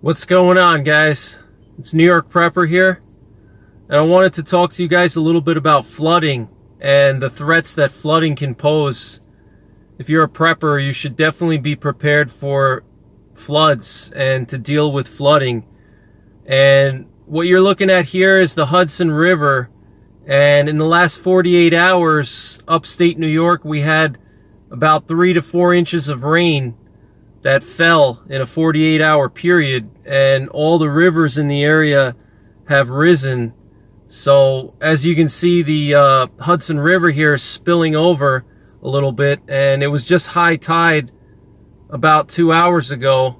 What's going on, guys? It's New York Prepper here, and I wanted to talk to you guys a little bit about flooding and the threats that flooding can pose. If you're a prepper, you should definitely be prepared for floods and to deal with flooding. And what you're looking at here is the Hudson River, and in the last 48 hours, upstate New York, we had about 3 to 4 inches of rain that fell in a 48-hour period, and all the rivers in the area have risen. So as you can see, the Hudson River here is spilling over a little bit, and it was just high tide about 2 hours ago,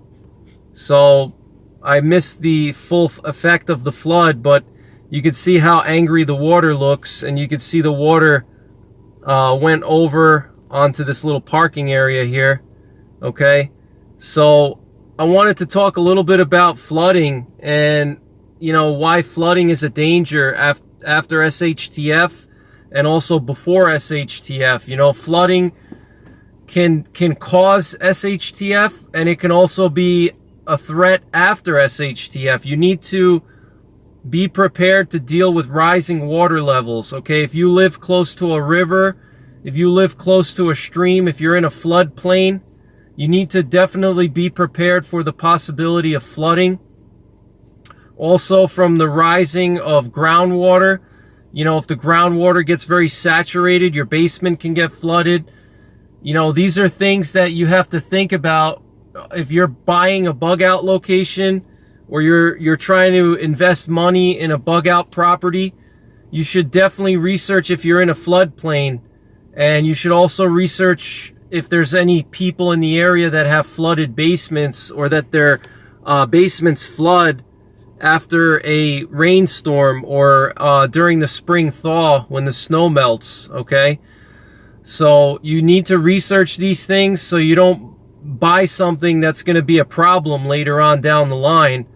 so I missed the full effect of the flood. But you can see how angry the water looks, and you can see the water went over onto this little parking area here. Okay, so I wanted to talk a little bit about flooding and, you know, why flooding is a danger after SHTF and also before SHTF. You know, flooding can cause SHTF, and it can also be a threat after SHTF. You need to be prepared to deal with rising water levels. Okay, if you live close to a river, if you live close to a stream, if you're in a floodplain, you need to definitely be prepared for the possibility of flooding. Also, from the rising of groundwater, you know, if the groundwater gets very saturated, your basement can get flooded. You know, these are things that you have to think about if you're buying a bug out location, or you're trying to invest money in a bug out property. You should definitely research if you're in a floodplain, and you should also research if there's any people in the area that have flooded basements, or that their basements flood after a rainstorm, or during the spring thaw when the snow melts. Okay, so you need to research these things so you don't buy something that's going to be a problem later on down the line.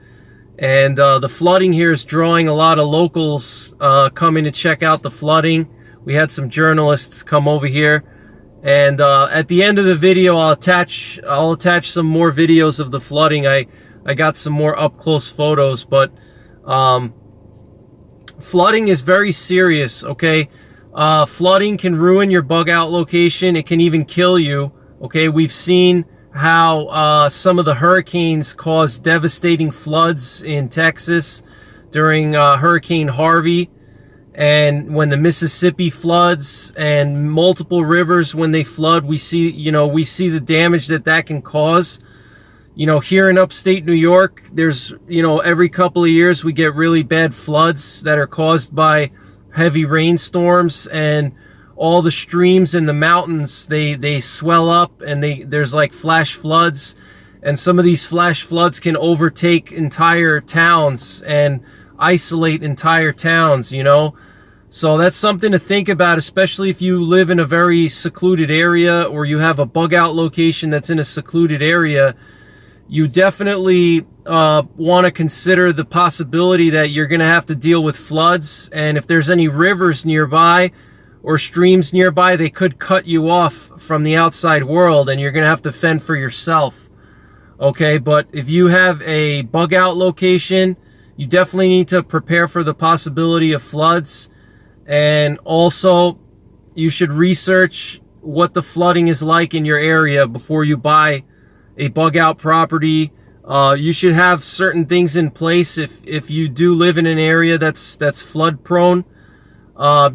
And the flooding here is drawing a lot of locals coming to check out the flooding. We had some journalists come over here, and at the end of the video, I'll attach some more videos of the flooding. I got some more up close photos, but flooding is very serious. Okay, flooding can ruin your bug out location. It can even kill you. Okay, we've seen how some of the hurricanes caused devastating floods in Texas during Hurricane Harvey, and when the Mississippi floods, and multiple rivers when they flood, we see the damage that can cause. You know, here in upstate New York, there's, you know, every couple of years we get really bad floods that are caused by heavy rainstorms, and all the streams in the mountains, they swell up, and there's like flash floods, and some of these flash floods can overtake entire towns and isolate entire towns, you know. So that's something to think about, especially if you live in a very secluded area, or you have a bug out location that's in a secluded area. You definitely want to consider the possibility that you're going to have to deal with floods, and if there's any rivers nearby or streams nearby, they could cut you off from the outside world, and you're going to have to fend for yourself. Okay, but if you have a bug out location, you definitely need to prepare for the possibility of floods. And also, you should research what the flooding is like in your area before you buy a bug out property. You should have certain things in place if you do live in an area that's flood prone.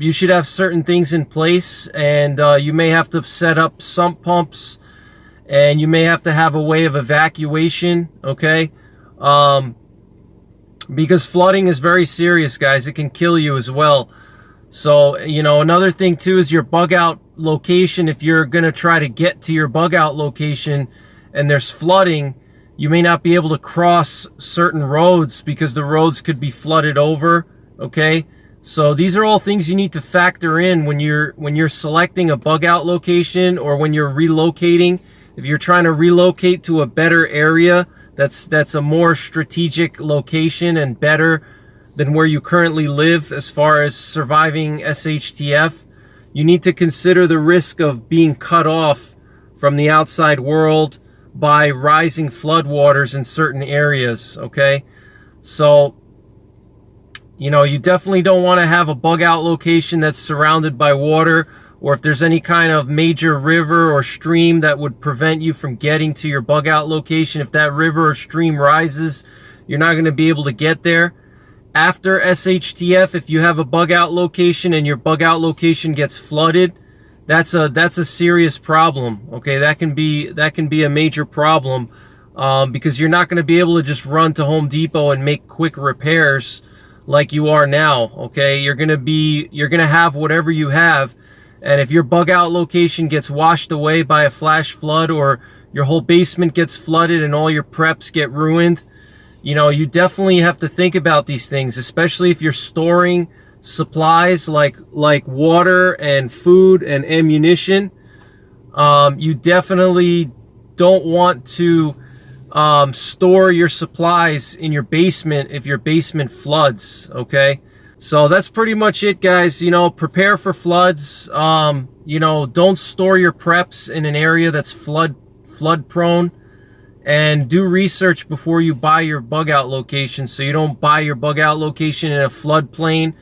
You should have certain things in place, and you may have to set up sump pumps, and you may have to have a way of evacuation. Okay, because flooding is very serious, guys. It can kill you as well. So, you know, another thing too is your bug out location. If you're going to try to get to your bug out location and there's flooding, you may not be able to cross certain roads because the roads could be flooded over. Okay, so these are all things you need to factor in when you're selecting a bug out location, or when you're relocating. If you're trying to relocate to a better area that's a more strategic location and better than where you currently live as far as surviving SHTF, you need to consider the risk of being cut off from the outside world, by rising floodwaters in certain areas, okay? So, you know, you definitely don't want to have a bug out location that's surrounded by water, or if there's any kind of major river or stream that would prevent you from getting to your bug out location. If that river or stream rises, you're not going to be able to get there. After SHTF, if you have a bug out location and your bug out location gets flooded, that's a serious problem. Okay, that can be a major problem, because you're not going to be able to just run to Home Depot and make quick repairs like you are now. Okay, you're gonna have whatever you have, and if your bug out location gets washed away by a flash flood, or your whole basement gets flooded and all your preps get ruined, you know, you definitely have to think about these things, especially if you're storing supplies like water and food and ammunition. You definitely don't want to store your supplies in your basement if your basement floods, okay? So that's pretty much it, guys. You know, prepare for floods. You know, don't store your preps in an area that's flood prone. And do research before you buy your bug out location, so you don't buy your bug out location in a floodplain,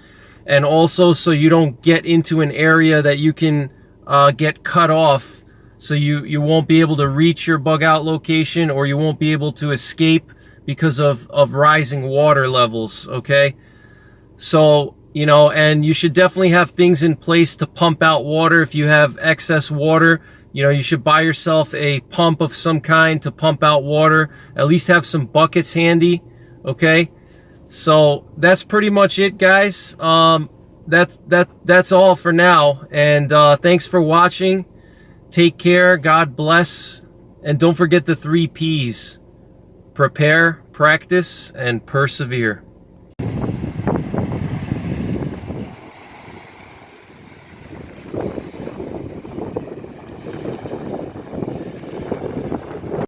and also so you don't get into an area that you can get cut off, so you won't be able to reach your bug out location, or you won't be able to escape because of rising water levels, okay? So, you know, and you should definitely have things in place to pump out water. If you have excess water, you know, you should buy yourself a pump of some kind to pump out water. At least have some buckets handy, okay? So that's pretty much it, guys. That's all for now. And thanks for watching. Take care. God bless. And don't forget the 3 Ps. Prepare, practice, and persevere.